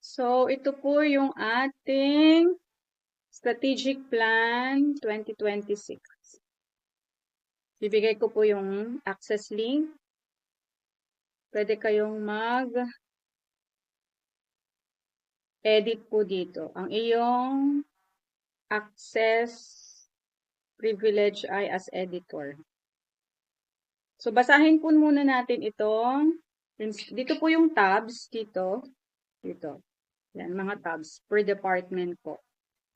So, ito po yung ating Strategic Plan 2026. Bibigay ko po yung access link. Pwede kayong mag-edit po dito. Ang iyong access privilege ay as editor. So, basahin po muna natin itong, dito po yung tabs, dito. Yan, mga tabs per department po.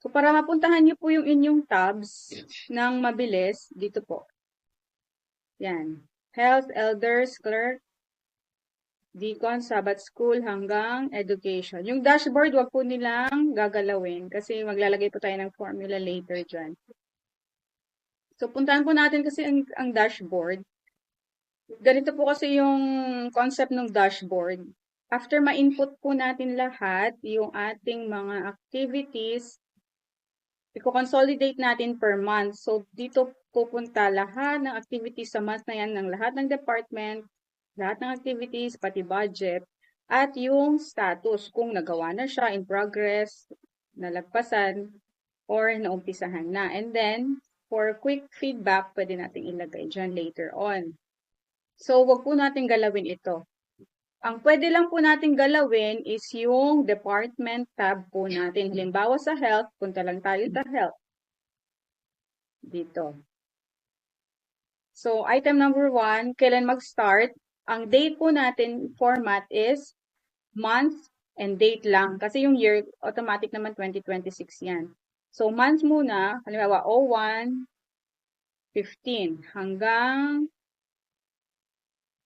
So, para mapuntahan niyo po yung inyong tabs ng mabilis, dito po. Yan. Health, Elders, Clerk, Deacon, Sabbath School, hanggang Education. Yung dashboard, wag po nilang gagalawin kasi maglalagay po tayo ng formula later dyan. So, puntahan po natin kasi ang dashboard. Ganito po kasi yung concept ng dashboard. After ma-input po natin lahat, yung ating mga activities, i-consolidate natin per month. So, dito pupunta lahat ng activities sa month na yan ng lahat ng department, lahat ng activities, pati budget, at yung status, kung nagawa na siya, in progress, nalagpasan, or naumpisahan na. And then, for quick feedback, pwede natin ilagay dyan later on. So, wag po natin galawin ito. Ang pwede lang po natin galawin is yung department tab po natin. Halimbawa sa health, punta lang tayo sa health. Dito. So, item number 1, kailan mag-start? Ang date po natin format is month and date lang. Kasi yung year, automatic naman 2026 yan. So, month muna, halimbawa 01-15 hanggang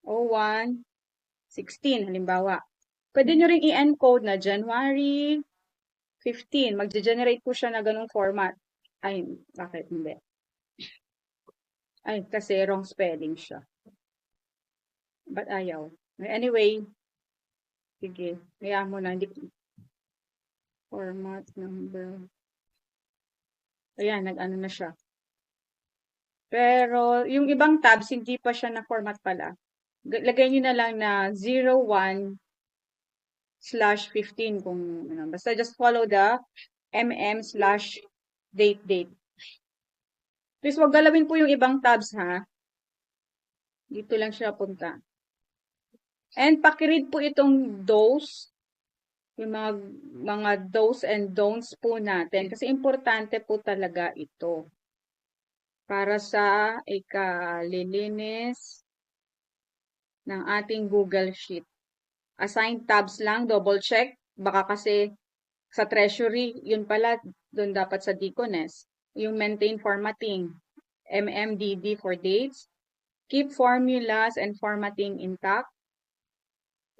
01-16, halimbawa. Pwede nyo rin i-encode na January 15. Mag-generate po siya na ganung format. Ay, bakit hindi? Ay, kasi wrong spelling siya. But ayaw. Anyway, sige. Kaya mo na. Hindi. Format number. Ayan, nag-ano na siya. Pero, yung ibang tabs, hindi pa siya na format pala. Lagay nyo na lang na 01/15 kung ano. Basta just follow the mm/date. Please, wag galawin po yung ibang tabs, ha? Dito lang siya punta. And pakiread po itong those, yung mga do's and don'ts po natin. Kasi importante po talaga ito. Para sa ikalilinis ng ating Google Sheet. Assign tabs lang, double check. Baka kasi sa treasury, yun pala, doon dapat sa Deaconess. Yung maintain formatting, MMDD for dates. Keep formulas and formatting intact.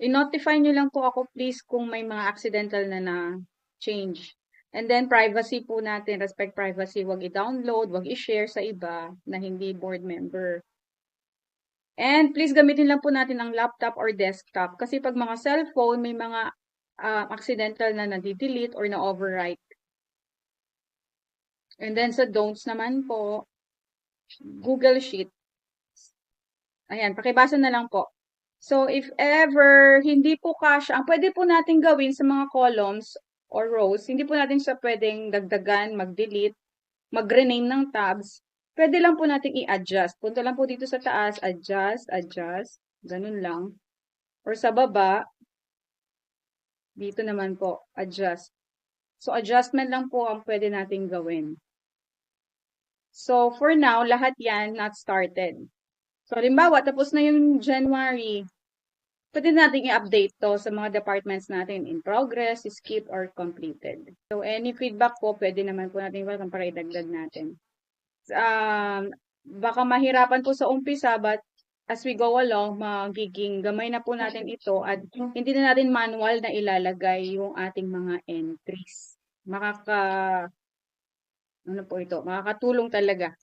I-notify nyo lang po ako please kung may mga accidental na change. And then privacy po natin, respect privacy, wag i-download, wag i-share sa iba na hindi board member. And please gamitin lang po natin ang laptop or desktop kasi pag mga cellphone, may mga accidental na nadi-delete or na-overwrite. And then sa don'ts naman po, Google Sheet. Ayan, pakibasa na lang po. So, if ever hindi po kasya, ang pwede po natin gawin sa mga columns or rows, hindi po natin siya pwedeng dagdagan, mag-delete, mag-rename ng tabs. Pwede lang po natin i-adjust. Punta lang po dito sa taas, adjust, ganun lang. Or sa baba, dito naman po, adjust. So, adjustment lang po ang pwede natin gawin. So, for now, lahat yan not started. So, halimbawa, tapos na yung January, pwede natin i-update to sa mga departments natin in progress, skip, or completed. So, any feedback po, pwede naman po natin welcome para idagdag natin. Baka mahirapan po sa umpisa, but as we go along, magiging gamay na po natin ito at hindi na natin manual na ilalagay yung ating mga entries. Makakatulong talaga